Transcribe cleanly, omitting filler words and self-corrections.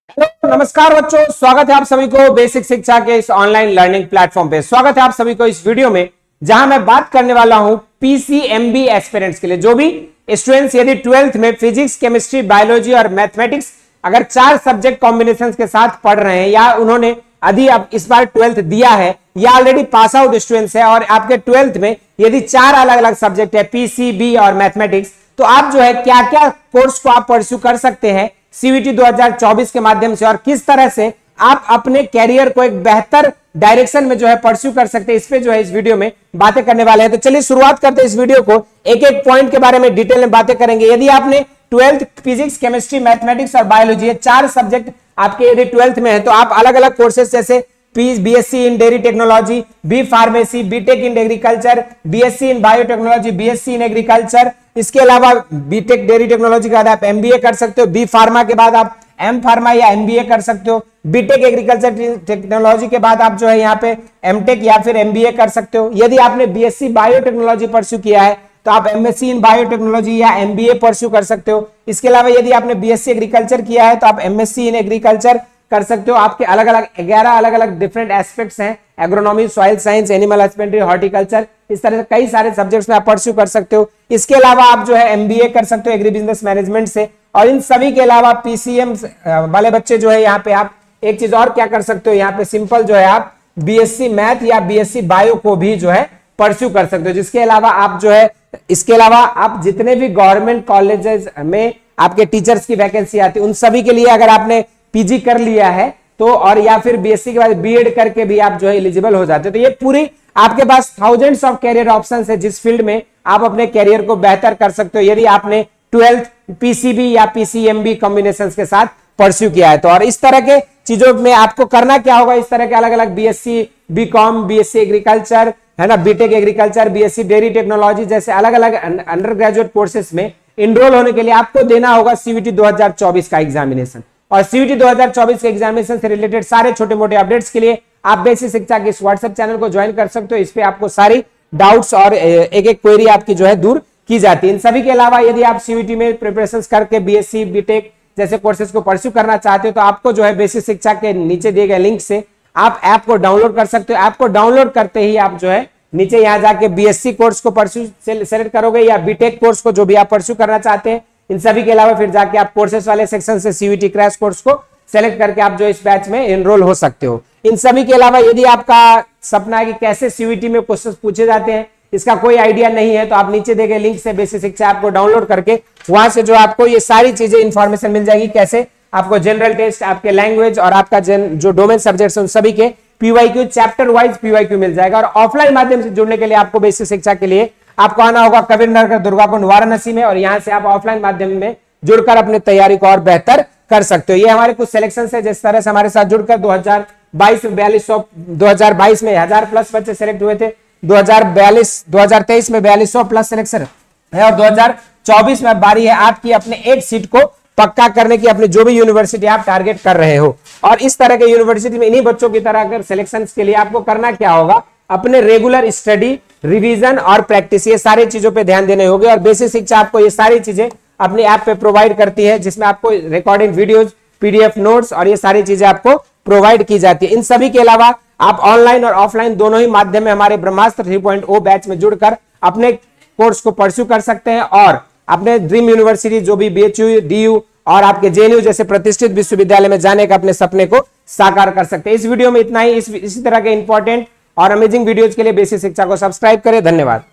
Hello नमस्कार बच्चों, स्वागत है आप सभी को बेसिक शिक्षा के इस ऑनलाइन लर्निंग प्लेटफॉर्म पे। स्वागत है आप सभी को इस वीडियो में, जहां मैं बात करने वाला हूं पीसीएमबी एस्पिरेंट्स के लिए। जो भी स्टूडेंट्स यदि 12th में फिजिक्स, केमिस्ट्री, बायोलॉजी और मैथमेटिक्स अगर 4 सब्जेक्ट कॉम्बिनेशन के साथ पढ़ रहे हैं या उन्होंने अभी अब इस बार 12th दिया है या ऑलरेडी पास आउट स्टूडेंट्स है और आपके 12th में यदि 4 अलग अलग सब्जेक्ट है पीसीबी और मैथमेटिक्स, तो आप जो है क्या क्या कोर्स को आप परस्यू कर सकते हैं सीवीटी 2024 के माध्यम से और किस तरह से आप अपने कैरियर को एक बेहतर डायरेक्शन में जो है परस्यू कर सकते हैं, इस पे जो है इस वीडियो में बातें करने वाले हैं। तो चलिए शुरुआत करते हैं इस वीडियो को। एक एक पॉइंट के बारे में डिटेल में बातें करेंगे। यदि आपने 12th फिजिक्स, केमिस्ट्री, मैथमेटिक्स और बायोलॉजी, ये 4 सब्जेक्ट आपके यदि 12th में है तो आप अलग अलग कोर्सेज जैसे BSc in dairy technology, B pharmacy, BTech in agriculture, BSc in biotechnology, BSc in agriculture, इसके अलावा बीटेक डेयरी टेक्नोलॉजी के बाद आप एमबीए कर सकते हो, बी फार्मा के बाद आप एम फार्मा या एमबीए कर सकते हो, बीटेक एग्रीकल्चर टेक्नोलॉजी के बाद आप जो है यहाँ पे एमटेक या फिर एमबीए कर सकते हो। यदि आपने बीएससी बायोटेक्नोलॉजी परस्यू किया है तो आप एमएससी इन बायोटेक्नोलॉजी या एमबीए परस्यू कर सकते हो। इसके अलावा यदि आपने बीएससी एग्रीकल्चर किया है तो आप एमएससी इन एग्रीकल्चर कर सकते हो। आपके अलग अलग 11 अलग अलग डिफरेंट एस्पेक्ट्स हैं, agronomy, soil science, animal husbandry, horticulture, इस तरह से कई सारे सब्जेक्ट्स में आप परस्यू कर सकते हो। इसके अलावा आप जो है एमबीए कर सकते हो एग्री बिजनेस मैनेजमेंट से। और इन सभी के अलावा पीसीएम वाले बच्चे जो है यहाँ पे आप एक चीज और क्या कर सकते हो, यहाँ पे सिंपल जो है आप बीएससी मैथ या बीएससी बायो को भी जो है परस्यू कर सकते हो। जिसके अलावा आप जो है इसके अलावा आप जितने भी गवर्नमेंट कॉलेजेस में आपके टीचर्स की वैकेंसी आती है उन सभी के लिए अगर आपने पीजी कर लिया है तो और या फिर बीएससी के बाद बीएड करके भी आप जो है एलिजिबल हो जाते हो। तो ये पूरी आपके पास थाउजेंड्स ऑफ कैरियर ऑप्शंस है जिस फील्ड में आप अपने कैरियर को बेहतर कर सकते हो यदि आपने 12th पीसीबी या पीसीएमबी कॉम्बिनेशंस के साथ परस्यू किया है तो। और इस तरह के चीजों में आपको करना क्या होगा, इस तरह के अलग अलग बीएससी बीकॉम, बीएससी एग्रीकल्चर है ना, BTech agriculture, BSc dairy technology जैसे अलग अलग अंडर ग्रेजुएट कोर्सेस में इनरोल होने के लिए आपको देना होगा सीवीटी 2024 का एग्जामिनेशन। और सीवीटी 2024 के एग्जामिनेशन से रिलेटेड सारे छोटे मोटे अपडेट्स के लिए आप बेसिक शिक्षा के इस व्हाट्सएप चैनल को ज्वाइन कर सकते हो। इस पे आपको सारी डाउट्स और एक एक क्वेरी आपकी जो है दूर की जाती है। इन सभी के अलावा यदि आप सीवीटी में प्रिपरेशन करके बीएससी बीटेक जैसे कोर्सेज को परस्यू करना चाहते हो तो आपको जो है बेसिक शिक्षा के नीचे दिए गए लिंक से आप ऐप को डाउनलोड कर सकते हो। ऐप को डाउनलोड करते ही आप जो है नीचे यहाँ जाके बीएससी कोर्स को परस्यू सेलेक्ट करोगे या बीटेक कोर्स को जो भी आप परस्यू करना चाहते हैं। इन सभी के अलावा फिर जाके आप कोर्सेज वाले सेक्शन से सीवीटी क्रैश कोर्स को सेलेक्ट करके आप जो इस बैच में एनरोल हो सकते हो। इन सभी के अलावा यदि आपका सपना है कि कैसे सीवीटी में क्वेश्चंस पूछे जाते हैं, इसका कोई आइडिया नहीं है तो आप नीचे दिए गए लिंक से बेसिक शिक्षा ऐप को डाउनलोड करके वहां से जो आपको ये सारी चीजें इंफॉर्मेशन मिल जाएगी, कैसे आपको जनरल टेस्ट, आपके लैंग्वेज और आपका जो डोमेन सब्जेक्ट्स हैं उन सभी के पीवाईक्यू चैप्टर वाइज पीवाईक्यू मिल जाएगा। और ऑफलाइन माध्यम से जुड़ने के लिए आपको बेसिक शिक्षा के लिए आपको आना होगा कबीर नगर, दुर्गाकुंड, वाराणसी में और यहाँ से आप ऑफलाइन माध्यम में जुड़कर अपनी तैयारी को और बेहतर कर सकते हो। ये हमारे कुछ सिलेक्शन है जिस तरह से हमारे साथ जुड़कर 2022 में 1000+ बच्चे सेलेक्ट हुए थे, 2023 में 4200 प्लस सिलेक्शन है और 2024 में बारी है आपकी अपने एक सीट को पक्का करने की, अपने जो भी यूनिवर्सिटी आप टारगेट कर रहे हो। और इस तरह के यूनिवर्सिटी में इन्हीं बच्चों की तरह अगर सिलेक्शन के लिए आपको करना क्या होगा, अपने रेगुलर स्टडी, रिवीजन और प्रैक्टिस, ये सारी चीजों पे ध्यान देने होंगे। और बेसिक शिक्षा आपको ये सारी चीजें अपने ऐप पे प्रोवाइड करती है जिसमें आपको रिकॉर्डिंग वीडियोज, पीडीएफ नोट्स और ये सारी चीजें आपको प्रोवाइड की जाती है। इन सभी के अलावा आप ऑनलाइन और ऑफलाइन दोनों ही माध्यम में हमारे ब्रह्मास्त्र 3.0 बैच में जुड़कर अपने कोर्स को परस्यू कर सकते हैं और अपने ड्रीम यूनिवर्सिटी जो भी बीएचयू, डीयू और आपके जेएनयू जैसे प्रतिष्ठित विश्वविद्यालय में जाने का अपने सपने को साकार कर सकते हैं। इस वीडियो में इतना ही। इसी तरह के इंपॉर्टेंट और अमेजिंग वीडियोज के लिए बेसिक शिक्षा को सब्सक्राइब करें। धन्यवाद।